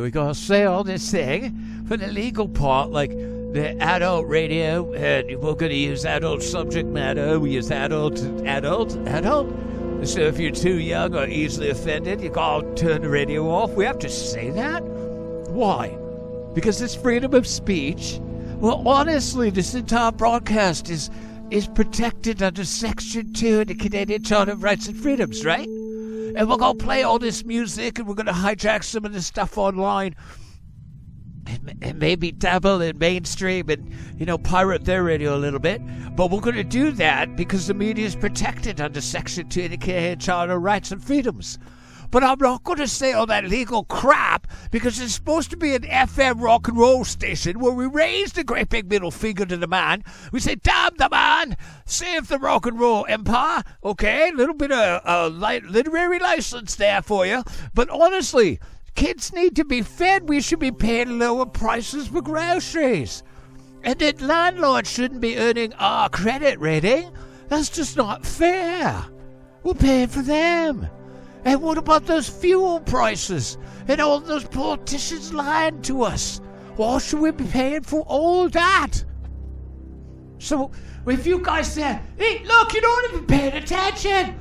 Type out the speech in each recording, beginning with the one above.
we're going to say all this thing for the legal part, like the adult radio, and we're going to use adult subject matter. We use adult. So if you're too young or easily offended, you got to turn the radio off. We have to say that? Why? Because it's freedom of speech? Well, honestly, this entire broadcast is protected under Section 2 of the Canadian Charter of Rights and Freedoms, right? And we're going to play all this music, and we're going to hijack some of this stuff online and maybe dabble in mainstream and, pirate their radio a little bit. But we're going to do that because the media is protected under Section 2 of the Canadian Charter of Rights and Freedoms. But I'm not going to say all that legal crap because it's supposed to be an FM rock and roll station where we raise the great big middle finger to the man. We say, damn the man, save the rock and roll empire. Okay, a little bit of literary license there for you. But honestly, kids need to be fed. We should be paying lower prices for groceries. And that landlords shouldn't be earning our credit rating. That's just not fair. We're paying for them. And what about those fuel prices? And all those politicians lying to us? Why should we be paying for all that? So, if you guys say, hey, look, you don't even pay attention.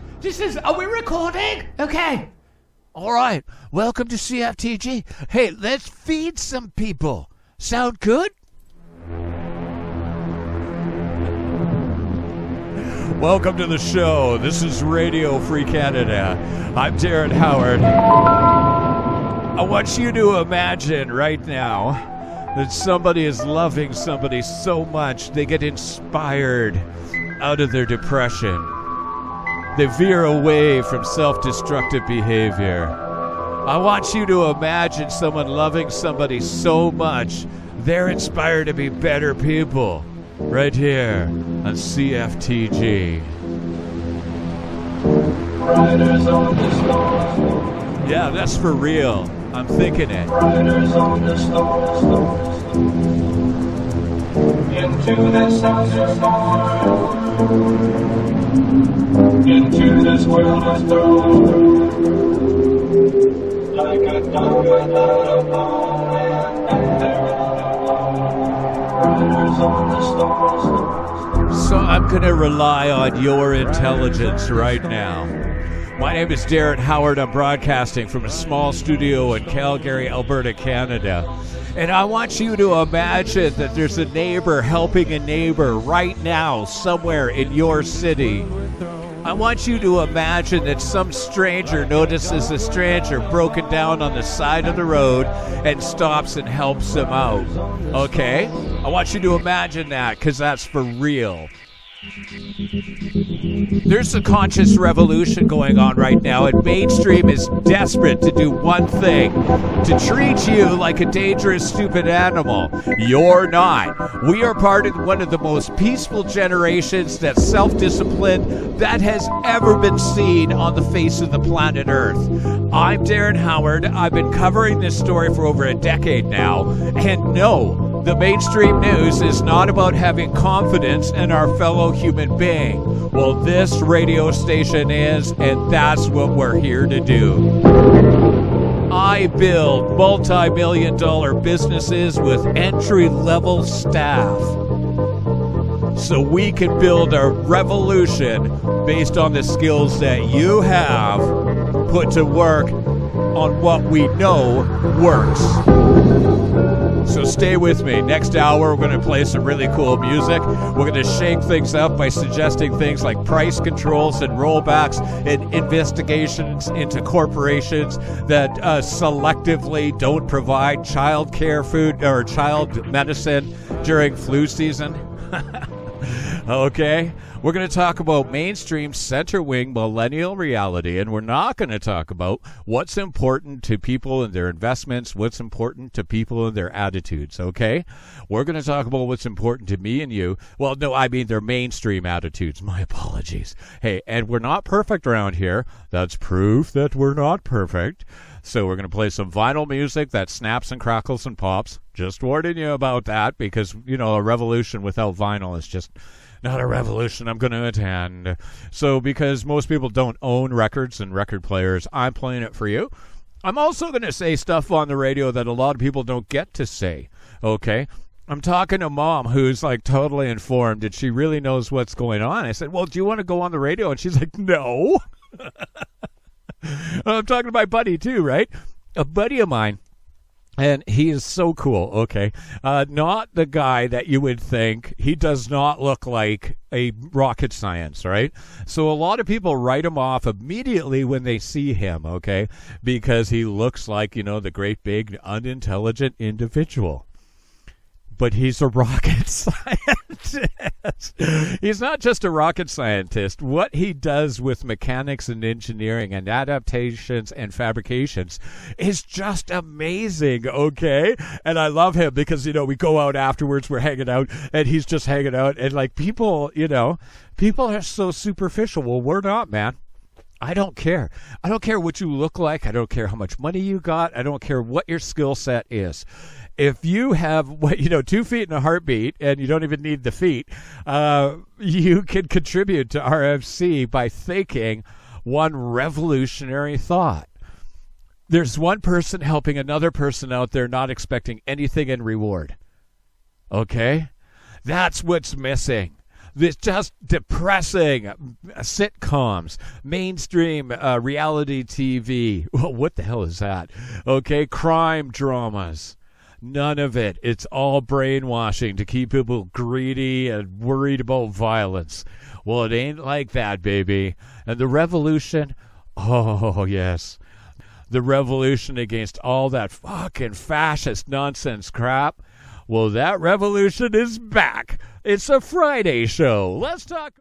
Are we recording? Okay. All right. Welcome to CFTG. Hey, let's feed some people. Sound good? Welcome to the show. This is Radio Free Canada. I'm Darren Howard. I want you to imagine right now that somebody is loving somebody so much they get inspired out of their depression. They veer away from self-destructive behavior. I want you to imagine someone loving somebody so much they're inspired to be better people. Right here on CFTG. Riders on the storm. Yeah, that's for real. I'm thinking it. Riders on the storm. Into the sound of storm. Into this world of storm. Like a dog without a bone. So I'm going to rely on your intelligence right now. My name is Darren Howard. I'm broadcasting from a small studio in Calgary, Alberta, Canada. And I want you to imagine that there's a neighbor helping a neighbor right now somewhere in your city. I want you to imagine that some stranger notices a stranger broken down on the side of the road and stops and helps him out. Okay? I want you to imagine that because that's for real. There's a conscious revolution going on right now, and mainstream is desperate to do one thing: to treat you like a dangerous, stupid animal. You're not. We are part of one of the most peaceful generations that's self-disciplined that has ever been seen on the face of the planet Earth. I'm Darren Howard. I've been covering this story for over a decade now, and no, the mainstream news is not about having confidence in our fellow human being. Well, this radio station is, and that's what we're here to do. I build multi-million-dollar businesses with entry-level staff so we can build a revolution based on the skills that you have put to work on what we know works. So stay with me. Next hour, we're going to play some really cool music. We're going to shake things up by suggesting things like price controls and rollbacks and investigations into corporations that selectively don't provide child care food or child medicine during flu season. Okay? We're going to talk about mainstream center-wing millennial reality, and we're not going to talk about what's important to people and their investments, what's important to people and their attitudes, okay? We're going to talk about what's important to me and you. Well, no, I mean their mainstream attitudes. My apologies. Hey, and we're not perfect around here. That's proof that we're not perfect. So we're going to play some vinyl music that snaps and crackles and pops. Just warning you about that because, a revolution without vinyl is just not a revolution I'm going to attend. So because most people don't own records and record players, I'm playing it for you. I'm also going to say stuff on the radio that a lot of people don't get to say, okay? I'm talking to Mom, who's like totally informed, and she really knows what's going on. I said, well, do you want to go on the radio? And she's like, no. I'm talking to my buddy, too, right? A buddy of mine. And he is so cool, okay? Not the guy that you would think. He does not look like a rocket science, right? So a lot of people write him off immediately when they see him, okay? Because he looks like, the great big unintelligent individual. But he's a rocket scientist. He's not just a rocket scientist. What he does with mechanics and engineering and adaptations and fabrications is just amazing, okay? And I love him because, we go out afterwards, we're hanging out, and he's just hanging out. And, people, people are so superficial. Well, we're not, man. I don't care. I don't care what you look like. I don't care how much money you got. I don't care what your skill set is. If you have 2 feet and a heartbeat, and you don't even need the feet, you can contribute to RFC by thinking one revolutionary thought. There's one person helping another person out there, not expecting anything in reward. Okay? That's what's missing. It's just depressing sitcoms, mainstream reality TV. What the hell is that? Okay, crime dramas. None of it. It's all brainwashing to keep people greedy and worried about violence. Well, it ain't like that, baby. And the revolution, oh, yes. The revolution against all that fucking fascist nonsense crap. Well, that revolution is back. It's a Friday show. Let's talk.